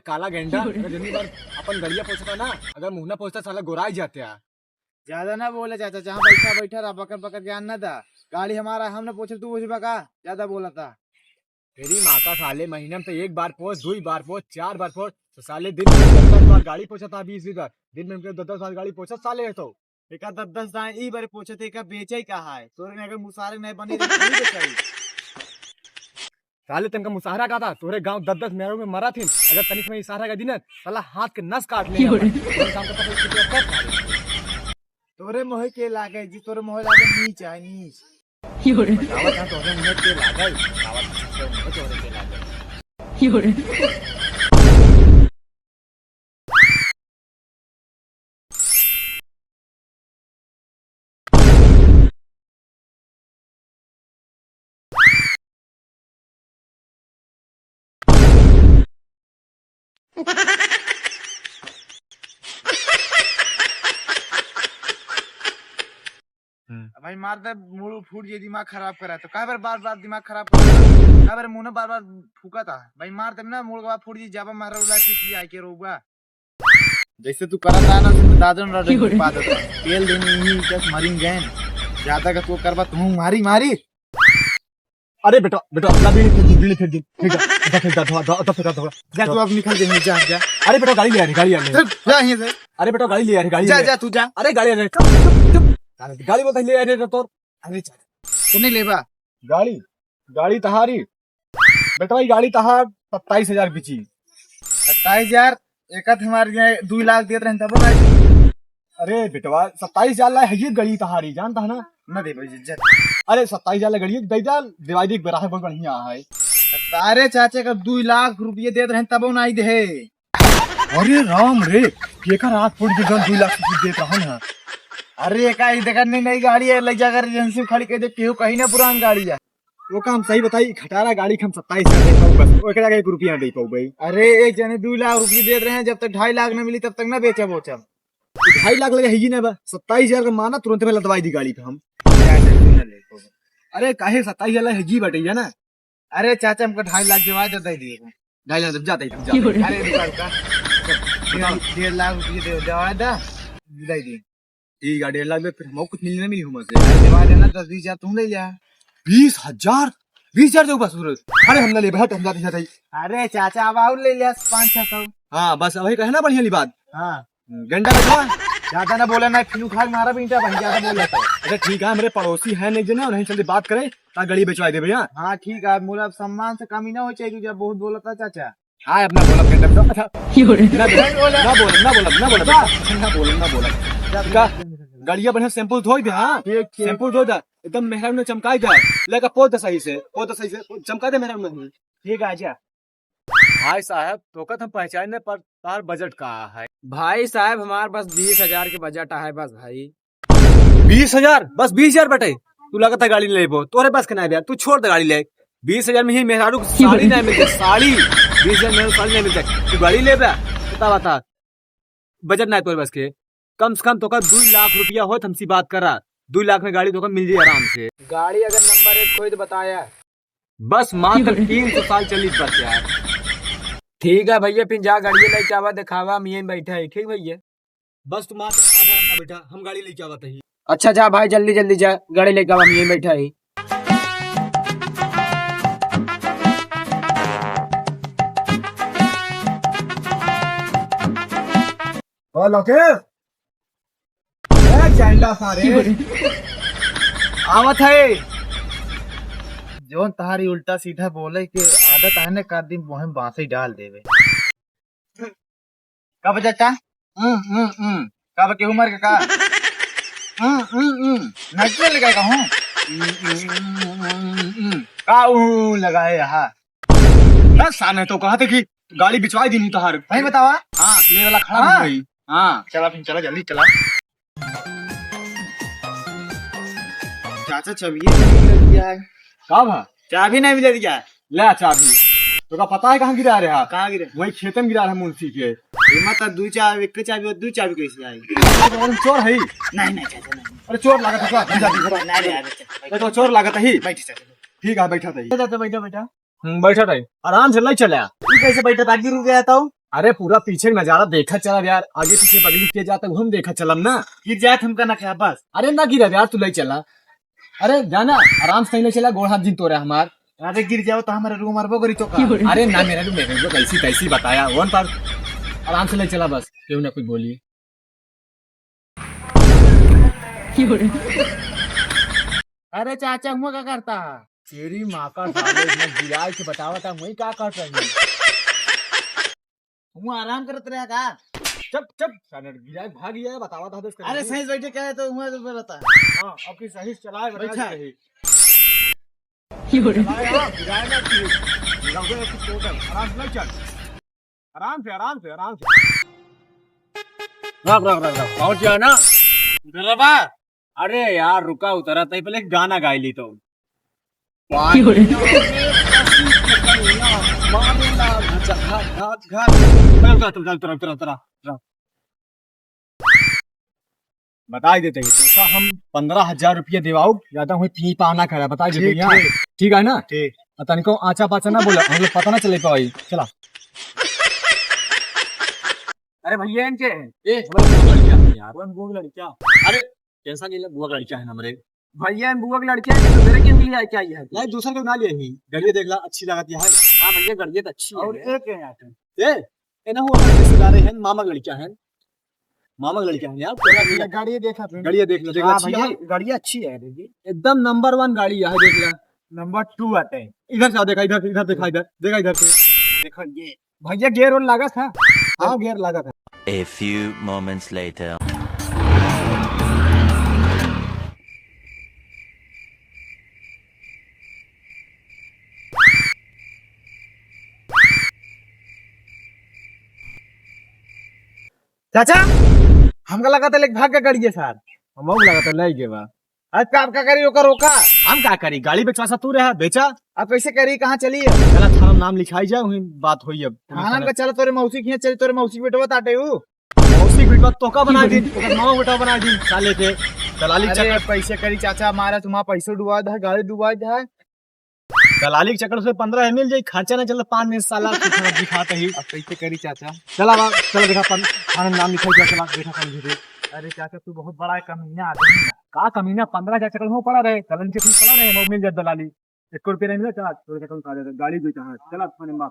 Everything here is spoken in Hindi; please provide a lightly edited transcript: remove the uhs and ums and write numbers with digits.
काला गेंडा अगर जितनी बार अपन गड़िया पहुंचता ना, अगर मुंह ना पहुंचता साला गोराई जाते हैं। ज्यादा ना बोले चाचा, जहाँ बैठा बैठा रहा, पकड़ पकड़ के आना था। गाड़ी हमारा, हमने पूछे तू पूछ का ज्यादा बोला था। तेरी माँ का साले महीने में तो एक बार पहुंच, 2 बार पहुंच, 4 बार पहुंच, तो साले दिन में 10 बार गाड़ी पहुंचा था। 20 बार दिन में 10 बार गाड़ी पहुंचा साले है। तो एक 10 दाएं ई बार पूछे थे, का बेचे ही कहा है तोरे ने, अगर मुसारे नहीं बनी तो नहीं बेचाई। साले तनका मुसाहरा का था, तोरे गांव 10 मेरों में मरा थी। अगर तनिक में इशारा का दिन साला हाथ के नस काट ले। तोरे मोह के लागे जी, तोरे मोह लागे नीच है नीच। भाई मार दे, मुंह फूट ये दिमाग खराब करा तो कई बार बार दिमाग खराब करा, कई बार मुंह बार बार फूका था। भाई मार दे ना, मुंह फूट जी जाबा मारा उला किसी आके रोगा। जैसे तू करा था ना, तू दादन रड के पाद तेल देनी ही जस मरिंग गैन ज्यादा का तू करबा तू मारी मारी। अरे बेटा बेटा अपना भी फिर दी ठीक है। जा तू अब निकल दे, जा जा। अरे बेटा गाड़ी ले आ रही, गाड़ी आ रही। जा यहीं से। अरे बेटा गाड़ी ले आ रही, गाड़ी जा जा तू जा। अरे गाड़ी आ रही, चुप गाड़ी बोलता ले आ रही तो। अरे तू नहीं लेबा गाड़ी, गाड़ी तहारी बेटा भाई, गाड़ी तहार 27,000 बिची। 27,000 एक हमारे 2 लाख देते रहे तब। अरे बेटवा 27,000 ला है ये गाड़ी तहारी, जानता है ना? न दे भाई इज्जत। अरे 27,000 गाड़ी दे डाल, दिवाली एक बराबर बहुत बढ़िया है। अरे चाचे का 2 लाख रुपये देते रहे तब नहीं दे। अरे राम रे, केका रात फुट के 2 लाख रुपये देता हूं ना। अरे का देखा नई गाड़ी है, ले जाकर एजेंसी खड़ी कर दे, केहू कहीं ना पुरान गाड़ी है। वो काम सही बताई, खटारा गाड़ी हम 27,000 दे पाऊ, बस ओकरा के 1 रुपया दे पाऊ भाई। अरे एक जने 2 लाख रुपये दे रहे हैं, जब तक 2.5 लाख न मिली तब तक ना बेचा बोचा। 2.5 लाख लगे है ही ना बा, 27,000 का माना तुरंत में लदवाई दी गाड़ी पे हम। अरे काहे 27,000 है जी बटैया ना। अरे चाचा हमको 2.5 लाख दिवा दे दिए। 2.5 लाख जब जाता ही अरे रुका 1.5 लाख रुपये दवा दा दे दी। ये गाड़ी 1.5 लाख में फिर हमको कुछ मिलने मिली हमसे। दिवा देना 10-20,000 तुम ले जा। 20,000 20,000 दो बस। अरे हम ले बैठ, हम जाते ही। अरे चाचा अब और ले लिया 500-600। हाँ बस वही कहना बढ़िया ली बात। हाँ घंटा बैठा ज्यादा ना बोला ना, फिर उठा मारा भी वही ज्यादा बोला तो। अच्छा ठीक है, हमारे पड़ोसी है नहीं जना, नहीं चलते बात करे ता गाड़ी बेचवा दे भैया। हाँ ठीक है, मोला सम्मान से कमी ना हो चाहिए, जब बहुत बोला था चाचा। हाँ अपना बोला घंटा में। अच्छा ना बोला गाड़िया बढ़िया सैंपल धो दे। हाँ सैंपल धो दे, एकदम मेहरान में चमकाई दे, लेकर पोत सही से चमका दे मेहरान में। ठीक है आजा। भाई साहब तो हम पहचानने पर तार बजट का है। भाई साहब हमारे पास 20,000 के बजट है बस भाई। 20,000 बस 20,000 बटे तू लगता गाड़ी ले तोरे बस के ना, तू छोड़ दे गाड़ी ले। 20,000 में ही मेहरारू साड़ी नहीं मिलती, साड़ी 20,000 में साड़ी नहीं मिलती, तू गाड़ी ले बता बजट ना तोरे बस के। कम से कम तो 2 लाख रुपया हो, हमसी बात करा 2 लाख में गाड़ी तो मिल जाए आराम से। गाड़ी अगर नंबर 1 कोई तो बताया, बस मात्र 300 साल चली बस यार। ठीक है भैया, फिर जा गाड़ी लेके आवा, दिखावा हम यहीं बैठे है। ठीक भैया, बस तुम आधा घंटा बैठा, हम गाड़ी लेके आवा ही। अच्छा जा भाई, जल्दी जल्दी जा, गाड़ी लेके आवा, हम यहीं बैठे है। आवत है जो तहारी उल्टा सीधा बोले के आदत है ना, कर दिन वहीं बांसे डाल देवे। कब चाचा कब के उम्र का नचने लगा कहूँ का लगाए यहाँ साने तो कहा थे कि गाड़ी बिचवाई दी नहीं तहार। भाई बतावा। हाँ ले वाला खड़ा हो गई। हाँ चला फिर, चला जल्दी चला। चाचा चाबी नहीं मिल दिया है। कहा भा चाबी नहीं मिल दिया है। ले चाबी तो का पता है कहाँ गिरा रहा? कहाँ गिरे? वही खेत में गिरा रहा मुंशी के। मत 2 चाबी, एक चाबी और 2 चाबी कैसे आई? चोर है? नहीं चाचा नहीं। अरे चोर लागत है, तो चोर लागत है। ठीक है बैठा था बैठा बैठा था आराम से नहीं चला। कैसे बैठा था? गिर गया था अरे पूरा पीछे का नजारा देखा चला यार, आगे पीछे बगली के जाता वो हम देखा चलम ना। गिर जाए हमका ना क्या बस। अरे ना गिरा यार, तू ले चला। अरे जाना आराम से ले चला, गोड़ हाथ जिन तो रहा हमार। अरे गिर जाओ तो हमारे रूम मरबो करी तो का। अरे ना मेरा रूम मेरे को कैसी कैसी बताया वन पर, आराम से ले चला बस, क्यों ना कुछ बोली। अरे चाचा हुआ क्या करता है? तेरी माँ का साले में गिरा के बतावा था वही क्या कर रही है। हुआ आराम करत रहा का। चुप चुप साले गिरा भाग गया, बतावा था दोस्त। अरे सही बैठे क्या है तो हुआ तो रहता है। हां अब की सही चलाए बैठा है। आराम से आराम से आराम से रख रख रख रख पहुंच गया ना गलबा। अरे यार रुका उतरा तई पहले एक गाना गाई ली तो बता देते ही तो का हम 15,000 रुपया देवाऊ ज्यादा हुई पी पाना खड़ा बता देते यहाँ। ठीक है ना, ठीक। तनिको आचा पाचा ना बोला, हम लोग पता ना चले पाई। चला अरे भैया इनके ए हमारे लड़कियां हैं यार, वन बुआ लड़कियां। अरे कैसा नहीं बुआ लड़कियां हैं हमारे भैया इन बुआ की लड़कियां हैं, तो मेरे क्यों लिए आई क्या ये है? नहीं दूसरा को ना लिए ही गड़िया देख ला अच्छी लगती है। हाँ भैया गड़ियत अच्छी है। और एक है यहाँ पे। ए ना हुआ हमारे रिश्तेदार हैं, मामा की लड़कियां हैं, मामा की लड़कियां हैं यार। पूरा गाड़ी देखा तुमने? गड़िया देख लो, देख हाँ अच्छी भैया है गाड़ी अच्छी है दीदी। एकदम नंबर 1 गाड़ी है, देख ला। नंबर 2 आते हैं। इधर से आओ, देखा इधर इधर देखा, इधर देखा इधर से देखो ये भैया गियर और लगा था। हाँ गियर लगा था। A few moments later. चाचा हमका लगा था लेक भाग के गाड़ी है सर। हम लगा था ले गए बा। आज का आपका करी रोका रोका। हम क्या करी, गाड़ी बेचवा सा तू रहा बेचा। अब कैसे करी कहाँ चली? चला थाना नाम लिखाई जाए, वही बात हुई। अब थाना का चलो तोरे मौसी की चली, तोरे मौसी बेटवा ताटे हूँ। मौसी बेटवा तोका बना दी, ओकर मामा बेटा बना दी साले के दलाली के अरे चक्कर। पैसे करी चाचा हमारा तुम्हारा पैसे डुबा दे, गाड़ी डुबा दे। दलाली के चक्कर से 15 मिल जाए, खर्चा नहीं चल 5 मिनट साला दिखाते ही। अब कैसे करी चाचा? चला बा चला देखा थाना नाम लिखाई जा, चला देखा समझे। अरे चाचा तू बहुत बड़ा कमीना आदमी है। का कमीना 15,000 चक्कर में पड़ा रहे, चलन के पड़ा रहे, वो मिल जाए दलाली। 1 रुपया नहीं मिला, चला तो चक्कर खा जाता गाड़ी भी। चला थाने मार।